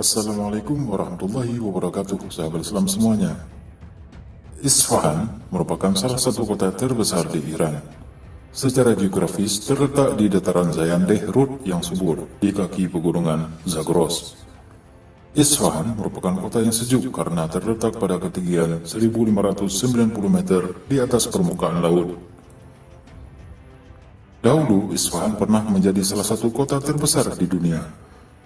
Assalamualaikum warahmatullahi wabarakatuh, sahabat Islam semuanya. Isfahan merupakan salah satu kota terbesar di Iran. Secara geografis terletak di dataran Zayandeh Rud yang subur di kaki pegunungan Zagros. Isfahan merupakan kota yang sejuk karena terletak pada ketinggian 1590 meter di atas permukaan laut. Dahulu, Isfahan pernah menjadi salah satu kota terbesar di dunia.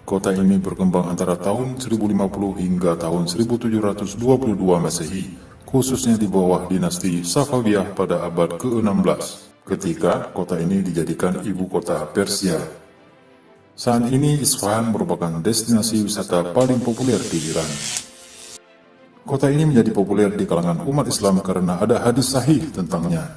Kota ini berkembang antara tahun 1050 hingga tahun 1722 Masehi, khususnya di bawah dinasti Safawiyah pada abad ke-16, ketika kota ini dijadikan ibu kota Persia. Saat ini Isfahan merupakan destinasi wisata paling populer di Iran. Kota ini menjadi populer di kalangan umat Islam karena ada hadis sahih tentangnya.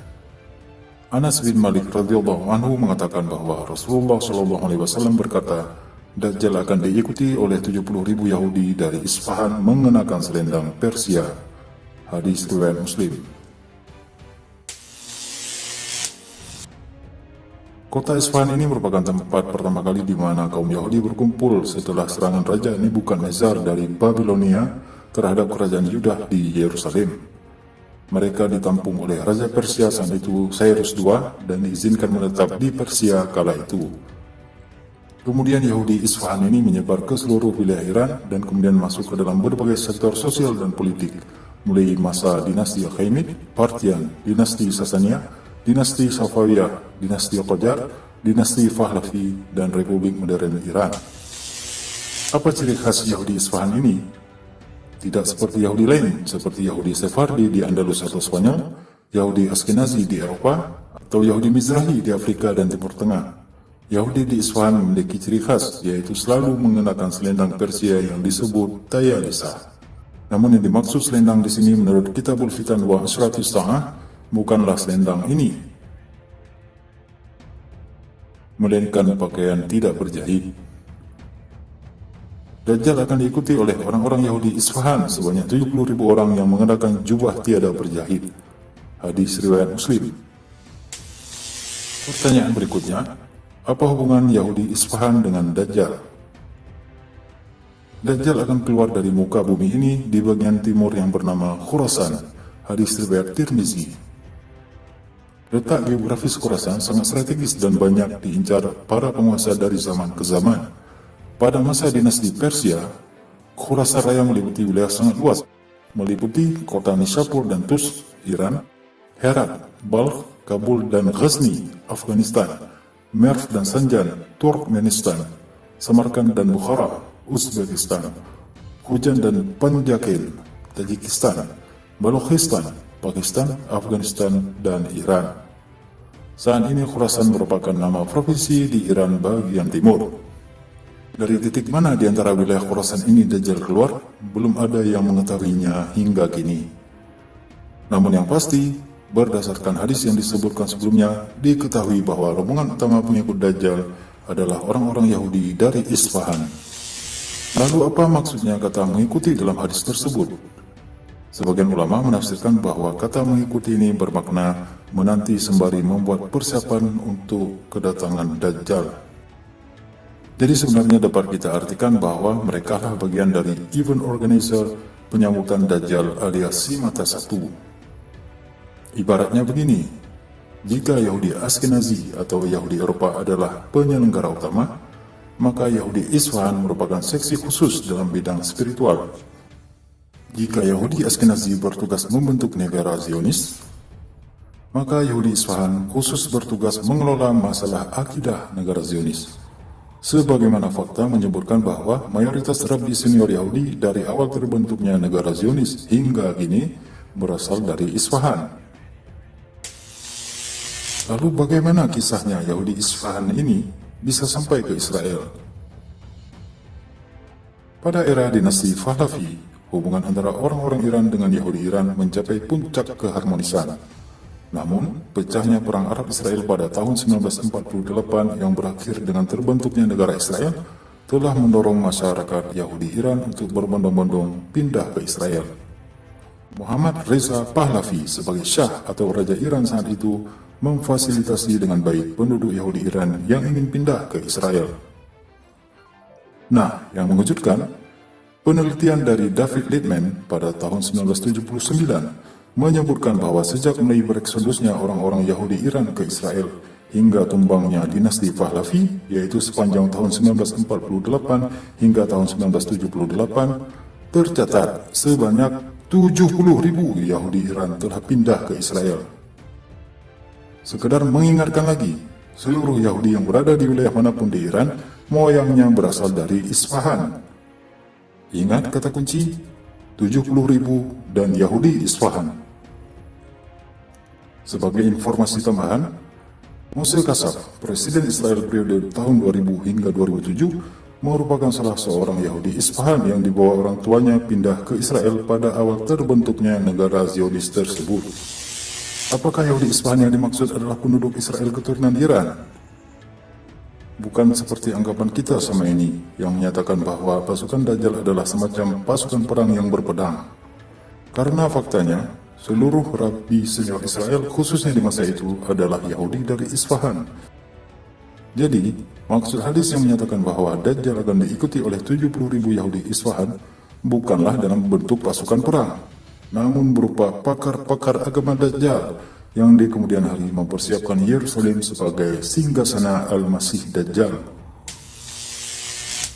Anas bin Malik radhiyallahu anhu mengatakan bahwa Rasulullah SAW berkata, Dajjal akan diikuti oleh 70.000 Yahudi dari Isfahan mengenakan selendang Persia. Hadis riwayat Muslim. Kota Isfahan ini merupakan tempat pertama kali di mana kaum Yahudi berkumpul setelah serangan Raja Nebukadnezar dari Babilonia terhadap kerajaan Yuda di Yerusalem. Mereka ditampung oleh Raja Persia saat itu Cyrus II dan diizinkan menetap di Persia kala itu. Kemudian Yahudi Isfahan ini menyebar ke seluruh wilayah Iran dan kemudian masuk ke dalam berbagai sektor sosial dan politik, mulai masa dinasti Achaemenid, Parthian, dinasti Sasania, dinasti Safawiyah, dinasti Qajar, dinasti Pahlavi, dan Republik Modern Iran. Apa ciri khas Yahudi Isfahan ini? Tidak seperti Yahudi lain, seperti Yahudi Sephardi di Andalus atau Spanyol, Yahudi Ashkenazi di Eropa, atau Yahudi Mizrahi di Afrika dan Timur Tengah. Yahudi di Isfahan memiliki ciri khas, yaitu selalu mengenakan selendang Persia yang disebut Tayalisa. Namun yang dimaksud selendang di sini menurut Kitabul Fitan wa Asratus Ta'ah bukanlah selendang ini, melainkan pakaian tidak berjahit. Dajjal akan diikuti oleh orang-orang Yahudi Isfahan sebanyak 70.000 orang yang mengenakan jubah tiada berjahit. Hadis riwayat Muslim. Pertanyaan berikutnya, apa hubungan Yahudi Isfahan dengan Dajjal? Dajjal akan keluar dari muka bumi ini di bagian timur yang bernama Khurasan. Hadis riwayat Tirmizi. Letak geografis Khurasan sangat strategis dan banyak diincar para penguasa dari zaman ke zaman. Pada masa dinasti Persia, Khurasan Raya meliputi wilayah sangat luas, meliputi kota Nishapur dan Tus, Iran, Herat, Balkh, Kabul, dan Ghazni, Afghanistan, Merv dan Sanjan, Turkmenistan, Samarkand dan Bukhara, Uzbekistan, Hujan dan Panjakel, Tajikistan, Balochistan, Pakistan, Afghanistan, dan Iran. Saat ini Khurasan merupakan nama provinsi di Iran bagian timur. Dari titik mana di antara wilayah Khurasan ini Dajjal keluar, belum ada yang mengetahuinya hingga kini. Namun yang pasti, berdasarkan hadis yang disebutkan sebelumnya, diketahui bahwa rombongan utama pengikut Dajjal adalah orang-orang Yahudi dari Isfahan. Lalu apa maksudnya kata mengikuti dalam hadis tersebut? Sebagian ulama menafsirkan bahwa kata mengikuti ini bermakna menanti sembari membuat persiapan untuk kedatangan Dajjal. Jadi sebenarnya dapat kita artikan bahwa mereka lah bagian dari event organizer penyambutan Dajjal alias si mata satu. Ibaratnya begini, jika Yahudi Ashkenazi atau Yahudi Eropa adalah penyelenggara utama, maka Yahudi Isfahan merupakan seksi khusus dalam bidang spiritual. Jika Yahudi Ashkenazi bertugas membentuk negara Zionis, maka Yahudi Isfahan khusus bertugas mengelola masalah akidah negara Zionis. Sebagaimana fakta menyebutkan bahwa mayoritas rabbi senior Yahudi dari awal terbentuknya negara Zionis hingga kini berasal dari Isfahan. Lalu bagaimana kisahnya Yahudi Isfahan ini bisa sampai ke Israel? Pada era dinasti Pahlavi, hubungan antara orang-orang Iran dengan Yahudi Iran mencapai puncak keharmonisan. Namun, pecahnya perang Arab-Israel pada tahun 1948 yang berakhir dengan terbentuknya negara Israel telah mendorong masyarakat Yahudi Iran untuk berbondong-bondong pindah ke Israel. Muhammad Reza Pahlavi sebagai Syah atau Raja Iran saat itu memfasilitasi dengan baik penduduk Yahudi Iran yang ingin pindah ke Israel. Nah, yang mengejutkan, Penelitian dari David Littman pada tahun 1979 menyebutkan bahwa sejak mulai bereksodusnya orang-orang Yahudi Iran ke Israel hingga tumbangnya dinasti Pahlavi, yaitu sepanjang tahun 1948 hingga tahun 1978, tercatat sebanyak 70.000 Yahudi Iran telah pindah ke Israel. Sekedar mengingatkan lagi, seluruh Yahudi yang berada di wilayah manapun di Iran, moyangnya berasal dari Isfahan. Ingat kata kunci, 70.000 dan Yahudi Isfahan. Sebagai informasi tambahan, Moshe Kasaf, Presiden Israel periode tahun 2000 hingga 2007, merupakan salah seorang Yahudi Isfahan yang dibawa orang tuanya pindah ke Israel pada awal terbentuknya negara Zionis tersebut. Apakah Yahudi Isfahan yang dimaksud adalah penduduk Israel keturunan Iran? Bukan seperti anggapan kita sama ini, yang menyatakan bahwa pasukan Dajjal adalah semacam pasukan perang yang berpedang. Karena faktanya, seluruh rabi senior Israel khususnya di masa itu adalah Yahudi dari Isfahan. Jadi, maksud hadis yang menyatakan bahwa Dajjal akan diikuti oleh 70.000 Yahudi Isfahan bukanlah dalam bentuk pasukan perang, namun berupa pakar-pakar agama Dajjal yang di kemudian hari mempersiapkan Yerusalem sebagai singgasana Al-Masih Dajjal.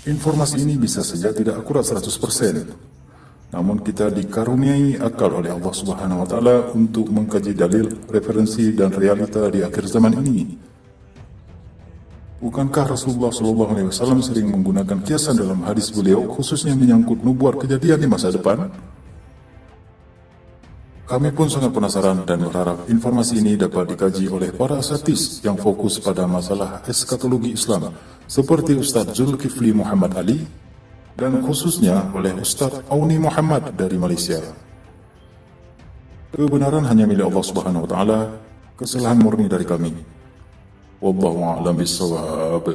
Informasi ini bisa saja tidak akurat 100%, namun kita dikaruniai akal oleh Allah Subhanahu wa Ta'ala untuk mengkaji dalil, referensi, dan realita di akhir zaman ini. Bukankah Rasulullah SAW sering menggunakan kiasan dalam hadis beliau, khususnya menyangkut nubuat kejadian di masa depan? Kami pun sangat penasaran dan berharap informasi ini dapat dikaji oleh para asatis yang fokus pada masalah eskatologi Islam, seperti Ustadz Zulkifli Muhammad Ali, dan khususnya oleh Ustadz Auni Muhammad dari Malaysia. Kebenaran hanya milik Allah Subhanahu wa Ta'ala, kesalahan murni dari kami. Wallahu a'lam bishawab.